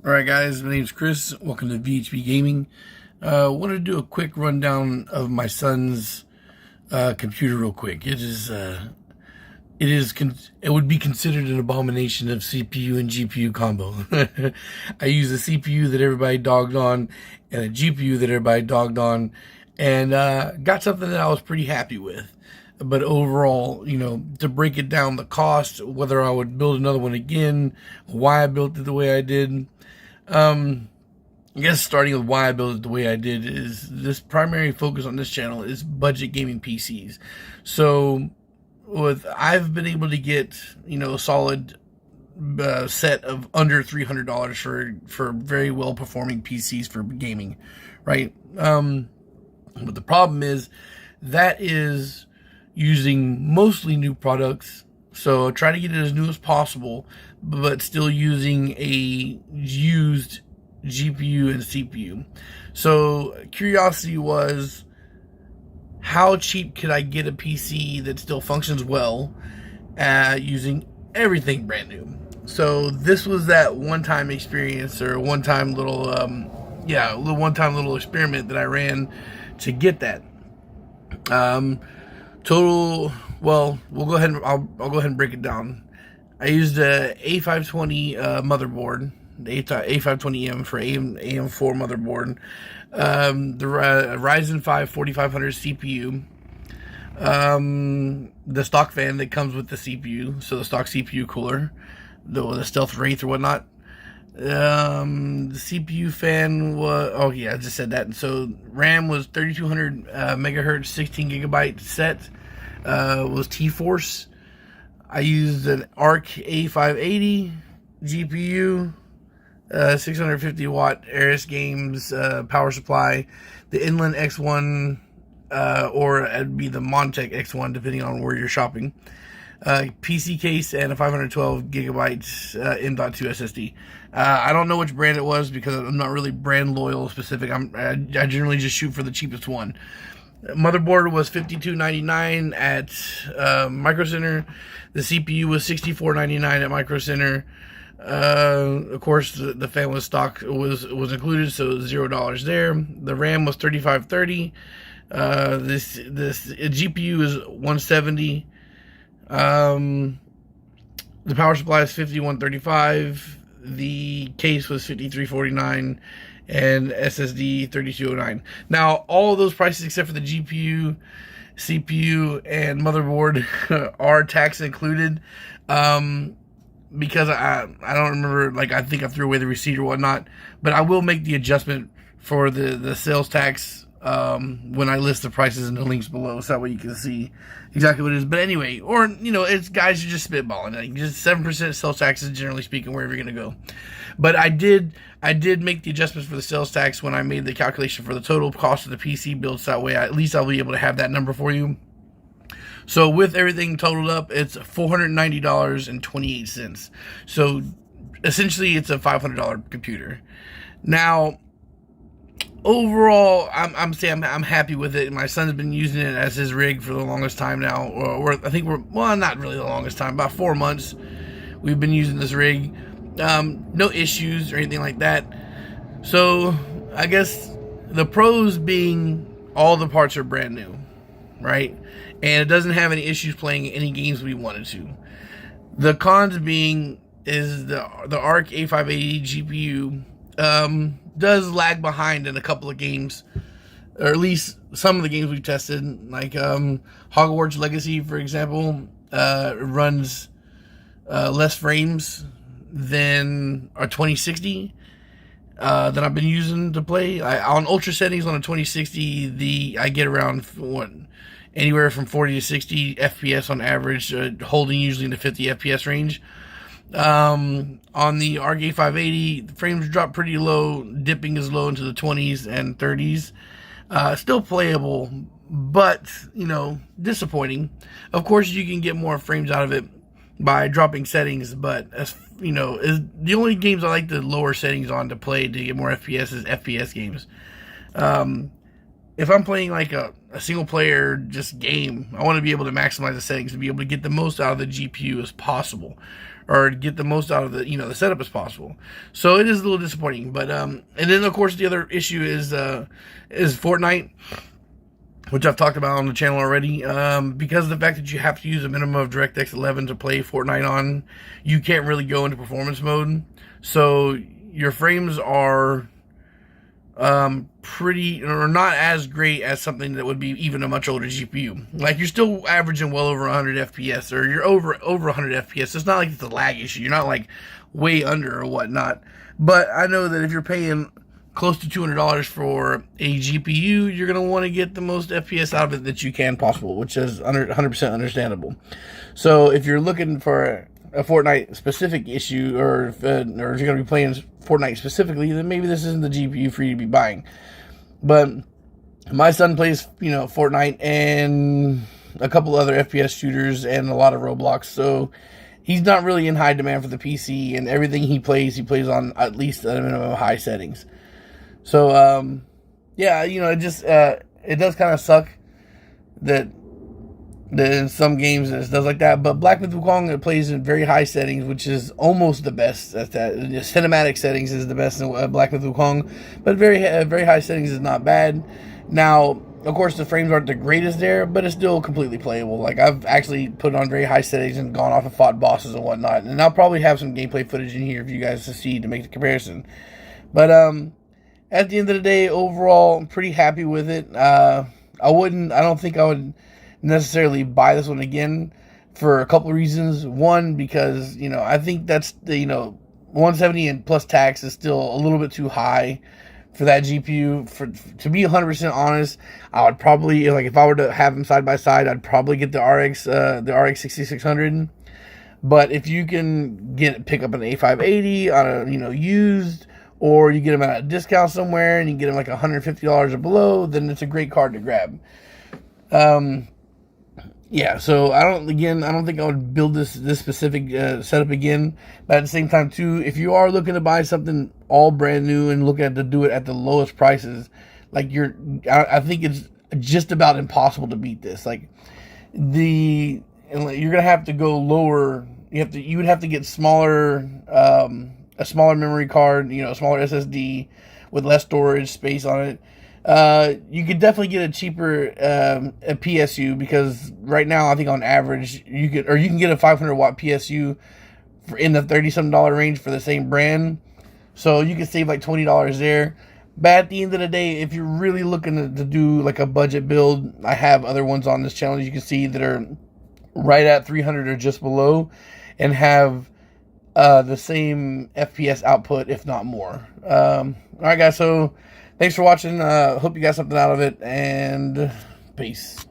Alright guys, my name's Chris. Welcome to VHB Gaming. Wanted to do a quick rundown of my son's computer real quick. It would be considered an abomination of CPU and GPU combo. I use a CPU that everybody dogged on and a GPU that everybody dogged on, and got something that I was pretty happy with. But overall, to break it down, the cost, whether I would build another one again, why I built it the way I did. I guess starting with why I built it the way I did is this primary focus on this channel is budget gaming PCs. So I've been able to get, a solid set of under $300 for very well performing PCs for gaming, right? But the problem is that is using mostly new products. So try to get it as new as possible, but still using a used GPU and CPU. So curiosity was, how cheap could I get a PC that still functions well using everything brand new? So this was that one-time experience, or one-time little, one-time little experiment that I ran to get that. Total. Well, we'll go ahead and I'll go ahead and break it down. I used a A520 motherboard, the A520M for AM4 motherboard. The Ryzen 5 4500 CPU. The stock fan that comes with the CPU, so the stock CPU cooler, the Stealth Wraith or whatnot. The CPU fan was, oh yeah, I just said that. And so RAM was 3200 megahertz, 16 gigabyte set. Was T-Force. I used an ARC A580 GPU, 650 watt Aris Games power supply, the Inland X1, or it'd be the Montech X1 depending on where you're shopping. PC case and a 512 gigabytes M.2 SSD. I don't know which brand it was because I'm not really brand loyal specific. I generally just shoot for the cheapest one. Motherboard was $52.99 at Micro Center. The CPU was $64.99 at Micro Center. Of course, the fan was stock was included, so $0 there. The RAM was $3530. This GPU is $170. The power supply is $5135. The case was $5349. And SSD $3209. Now, all of those prices except for the GPU, CPU, and motherboard are tax included. Because I don't remember, I think I threw away the receipt or whatnot, but I will make the adjustment for the sales tax when I list the prices in the links below, so that way you can see exactly what it is. But anyway, or it's guys, you're just spitballing. Just 7% sales taxes, generally speaking, wherever you're gonna go. But I did make the adjustments for the sales tax when I made the calculation for the total cost of the PC build, so that way at least I'll be able to have that number for you. So with everything totaled up, it's $490.28. So essentially, it's a $500 computer. Now, overall, I'm happy with it. My son's been using it as his rig for the longest time now, or I think not really the longest time, about 4 months. We've been using this rig. No issues or anything like that. So I guess the pros being all the parts are brand new, right? And it doesn't have any issues playing any games we wanted to. The cons being is the ARC A580 GPU does lag behind in a couple of games, or at least some of the games we've tested, like Hogwarts Legacy, for example. Runs less frames than a 2060 that I've been using to play. On ultra settings on a 2060, I get around anywhere from 40 to 60 FPS on average, holding usually in the 50 FPS range. On the ARC A580, the frames drop pretty low, dipping as low into the 20s and 30s. Still playable, but disappointing. Of course, you can get more frames out of it by dropping settings, but as the only games I like the lower settings on to play to get more FPS is FPS games. if I'm playing like a single player just game, I want to be able to maximize the settings to be able to get the most out of the GPU as possible, or get the most out of the the setup as possible. So it is a little disappointing, but and then of course the other issue is Fortnite, which I've talked about on the channel already. Because of the fact that you have to use a minimum of DirectX 11 to play Fortnite on, you can't really go into performance mode. So your frames are pretty, or not as great as something that would be even a much older GPU. Like, you're still averaging well over 100 FPS, or you're over 100 FPS. It's not like it's a lag issue. You're not like way under or whatnot. But I know that if you're paying close to $200 for a GPU, you're going to want to get the most FPS out of it that you can possible, which is 100% understandable. So if you're looking for a Fortnite specific issue, or if you're going to be playing Fortnite specifically, then maybe this isn't the GPU for you to be buying. But my son plays, Fortnite and a couple other FPS shooters and a lot of Roblox, so he's not really in high demand for the PC, and everything he plays on at least a minimum of high settings. So, yeah, it just, it does kind of suck that in some games it does like that. But Black Myth Wukong, it plays in very high settings, which is almost the best at that. The cinematic settings is the best in Black Myth Wukong, but very high settings is not bad. Now, of course, the frames aren't the greatest there, but it's still completely playable. Like, I've actually put it on very high settings and gone off and fought bosses and whatnot. And I'll probably have some gameplay footage in here for you guys to see to make the comparison. But, at the end of the day, overall, I'm pretty happy with it. I don't think I would necessarily buy this one again for a couple of reasons. One, because, I think that's the, 170 and plus tax is still a little bit too high for that GPU. To be 100% honest, I would probably, like, if I were to have them side by side, I'd probably get the RX 6600. But if you can pick up an A580 on a, used, or you get them at a discount somewhere and you get them like $150 or below, then it's a great card to grab. Yeah, so I don't think I would build this specific setup again. But at the same time too, if you are looking to buy something all brand new and looking to do it at the lowest prices, like, I think it's just about impossible to beat this. Like, you're gonna have to go lower. You would have to get smaller, a smaller memory card, a smaller SSD with less storage space on it. You could definitely get a cheaper a PSU, because right now I think on average you can get a 500 watt PSU in the $30-something range for the same brand. So you can save like $20 there. But at the end of the day, if you're really looking to do like a budget build, I have other ones on this channel you can see that are right at 300 or just below, and have the same FPS output, if not more. Alright guys, so thanks for watching. Hope you got something out of it, and peace.